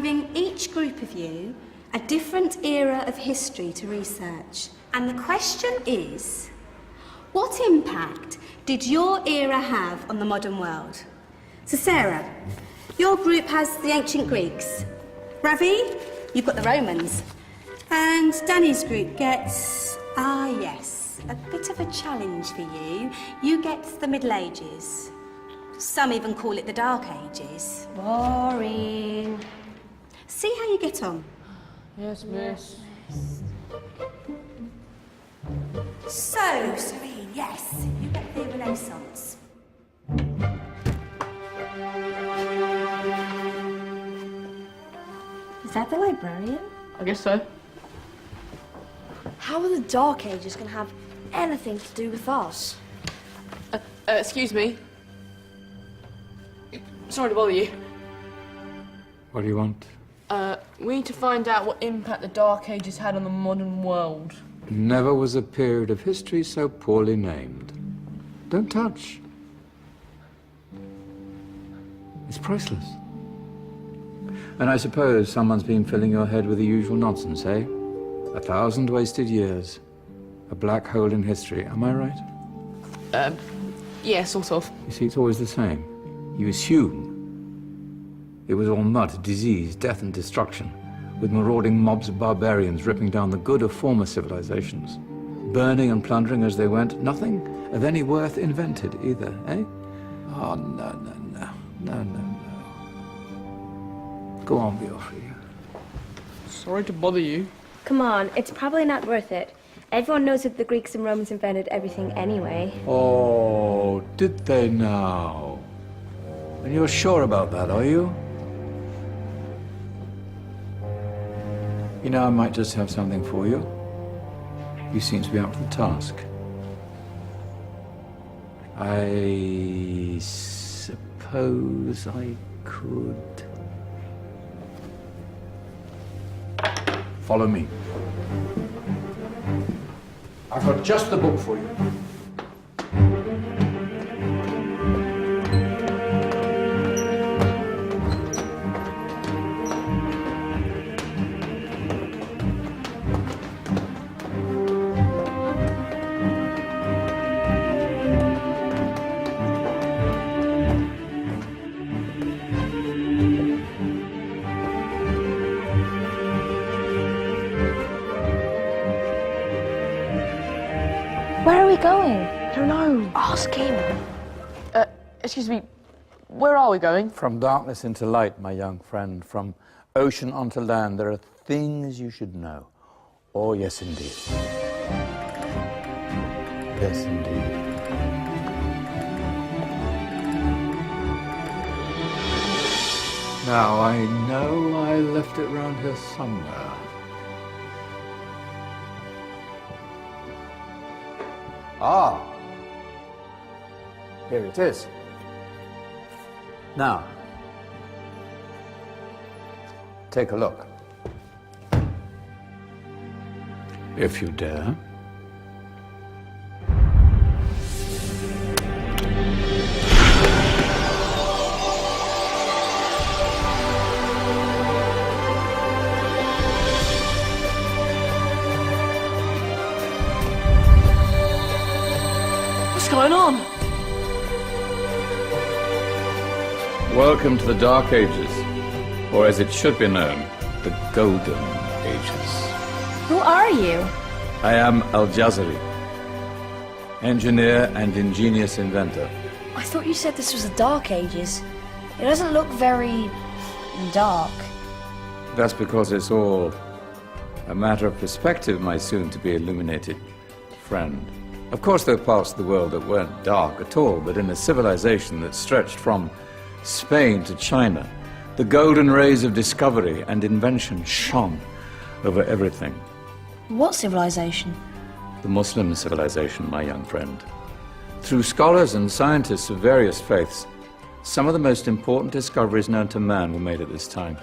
giving each group of you a different era of history to research. And the question is, what impact did your era have on the modern world? So Sarah, your group has the ancient Greeks. Ravi, you've got the Romans. And Danny's group gets, yes, a bit of a challenge for you. You get the Middle Ages. Some even call it the Dark Ages. Boring. See how you get on. Yes, miss. So, Serene, yes, you get the Renaissance. Is that the librarian? I guess so. How are the Dark Ages going to have anything to do with us? Excuse me. Sorry to bother you. What do you want? We need to find out what impact the Dark Ages had on the modern world. Never was a period of history so poorly named. Don't touch. It's priceless. And I suppose someone's been filling your head with the usual nonsense, eh? 1,000 wasted years. A black hole in history, am I right? Yeah, sort of. You see, it's always the same. You assume it was all mud, disease, death and destruction, with marauding mobs of barbarians ripping down the good of former civilizations, burning and plundering as they went. Nothing of any worth invented either, eh? Oh, no. Go on, Beofrey. Sorry to bother you. Come on, it's probably not worth it. Everyone knows that the Greeks and Romans invented everything anyway. Oh, did they now? And you're sure about that, are you? You know, I might just have something for you. You seem to be up for the task. I suppose I could... Follow me. I've got just the book for you. Where are we going? I don't know. Ask him. Excuse me. Where are we going? From darkness into light, my young friend. From ocean onto land, there are things you should know. Oh, yes, indeed. Yes, indeed. Now, I know I left it round here somewhere. Ah, here it is. Now, take a look. If you dare. What's going on? Welcome to the Dark Ages, or as it should be known, the Golden Ages. Who are you? I am Al-Jazari, engineer and ingenious inventor. I thought you said this was the Dark Ages. It doesn't look very... dark. That's because it's all a matter of perspective, my soon-to-be illuminated friend. Of course, there are parts of the world that weren't dark at all, but in a civilization that stretched from Spain to China, the golden rays of discovery and invention shone over everything. What civilization? The Muslim civilization, my young friend. Through scholars and scientists of various faiths, some of the most important discoveries known to man were made at this time.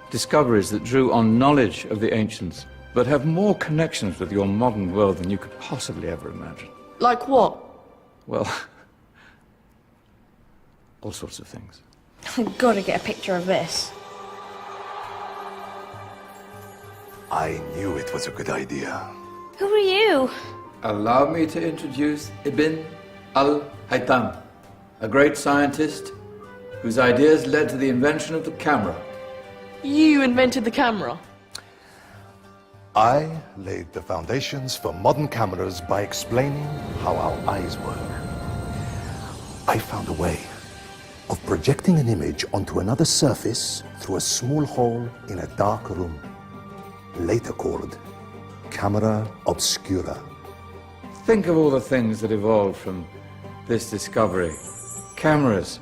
Discoveries that drew on knowledge of the ancients, but have more connections with your modern world than you could possibly ever imagine. Like what? Well, all sorts of things. I've got to get a picture of this. I knew it was a good idea. Who are you? Allow me to introduce Ibn al-Haytham, a great scientist whose ideas led to the invention of the camera. You invented the camera. I laid the foundations for modern cameras by explaining how our eyes work. I found a way of projecting an image onto another surface through a small hole in a dark room, later called camera obscura. Think of all the things that evolved from this discovery. Cameras,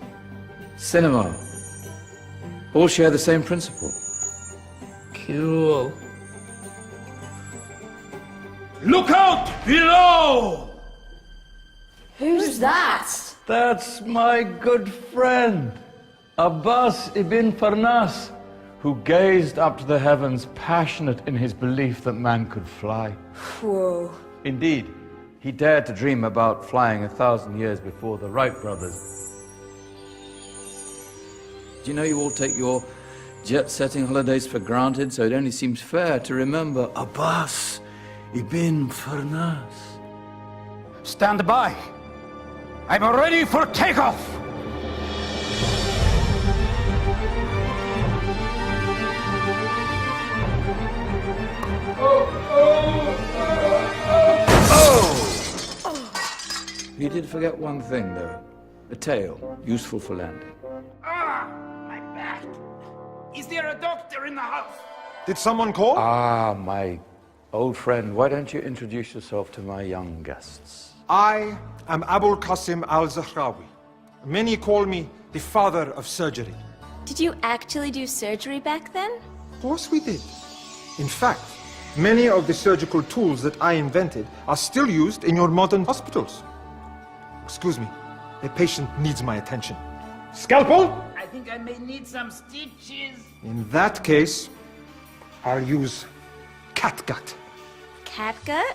cinema, all share the same principle. Cool. Look out below! Who's that? That's my good friend, Abbas ibn Farnas, who gazed up to the heavens, passionate in his belief that man could fly. Whoa. Indeed, he dared to dream about flying 1,000 years before the Wright brothers. Do you know you all take your jet-setting holidays for granted, so it only seems fair to remember Abbas ibn Farnas. Stand by. I'm ready for takeoff. You did forget one thing, though. A tail, useful for landing. Ah, my back. Is there a doctor in the house? Did someone call? Ah, my old friend, why don't you introduce yourself to my young guests? I am Abul Qasim al-Zahrawi. Many call me the father of surgery. Did you actually do surgery back then? Of course we did. In fact, many of the surgical tools that I invented are still used in your modern hospitals. Excuse me, a patient needs my attention. Scalpel? I think I may need some stitches. In that case, I'll use catgut. Catgut?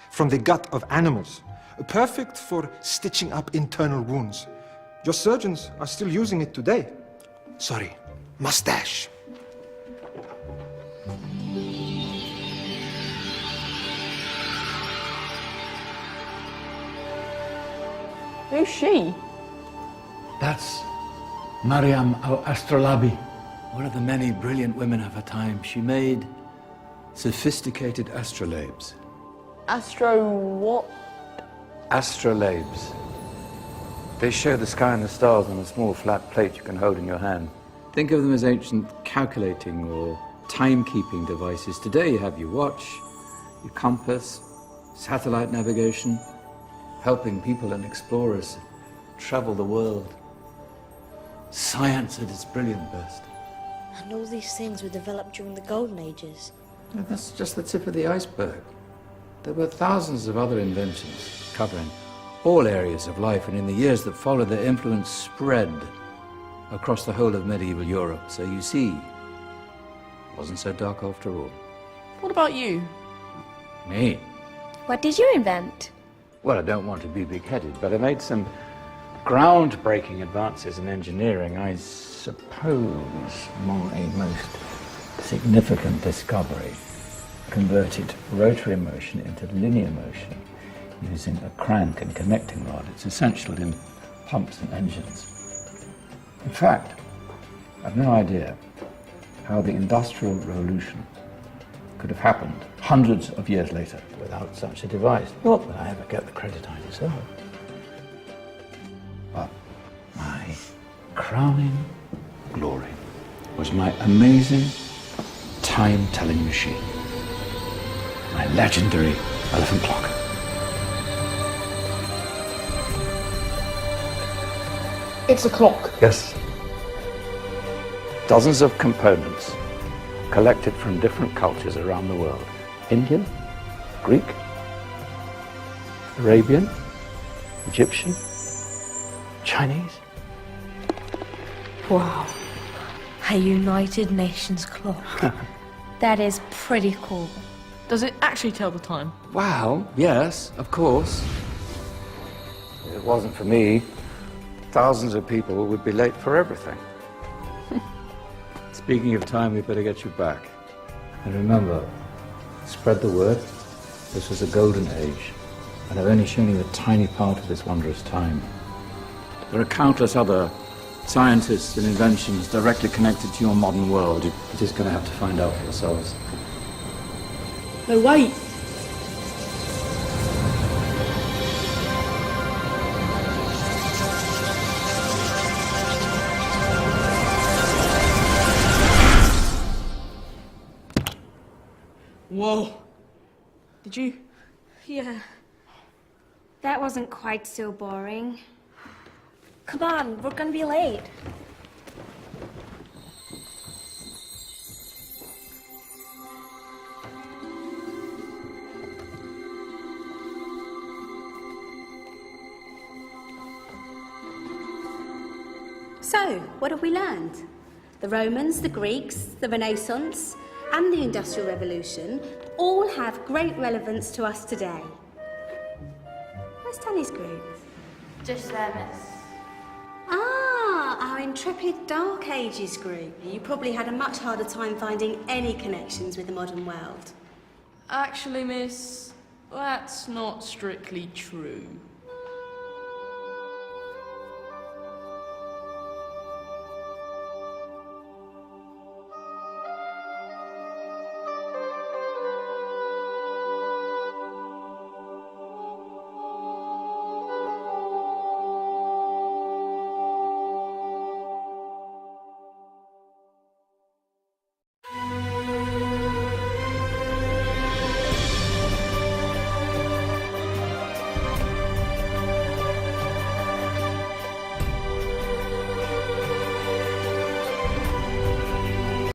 From the gut of animals. Perfect for stitching up internal wounds. Your surgeons are still using it today. Sorry, mustache. Who's she? That's Maryam al-Astrolabi, one of the many brilliant women of her time. She made sophisticated astrolabes. Astro what? Astrolabes. They show the sky and the stars on a small flat plate you can hold in your hand. Think of them as ancient calculating or timekeeping devices. Today you have your watch, your compass, satellite navigation, helping people and explorers travel the world. Science at its brilliant best. And all these things were developed during the Golden Ages. And that's just the tip of the iceberg. There were thousands of other inventions covering all areas of life, and in the years that followed, their influence spread across the whole of medieval Europe. So you see, it wasn't so dark after all. What about you? Me? What did you invent? Well, I don't want to be big-headed, but I made some groundbreaking advances in engineering. I suppose my most significant discovery converted rotary motion into linear motion using a crank and connecting rod. It's essential in pumps and engines. In fact, I've no idea how the Industrial Revolution could have happened hundreds of years later without such a device. Not that I ever get the credit I deserve. But my crowning glory was my amazing time-telling machine. My legendary elephant clock. It's a clock. Yes. Dozens of components collected from different cultures around the world. Indian, Greek, Arabian, Egyptian, Chinese. Wow. A United Nations clock. That is pretty cool. Does it actually tell the time? Wow, yes, of course. If it wasn't for me, thousands of people would be late for everything. Speaking of time, we better get you back. And remember, Spread the word. This was a golden age, and I've only shown you a tiny part of this wondrous time. There are countless other scientists and inventions directly connected to your modern world. You're just going to have to find out for yourselves. No, wait. Whoa. Did you? Yeah. That wasn't quite so boring. Come on, we're gonna be late. So, what have we learned? The Romans, the Greeks, the Renaissance, and the Industrial Revolution all have great relevance to us today. Where's Tanny's group? Just there, miss. Ah, our intrepid Dark Ages group. You probably had a much harder time finding any connections with the modern world. Actually, miss, that's not strictly true.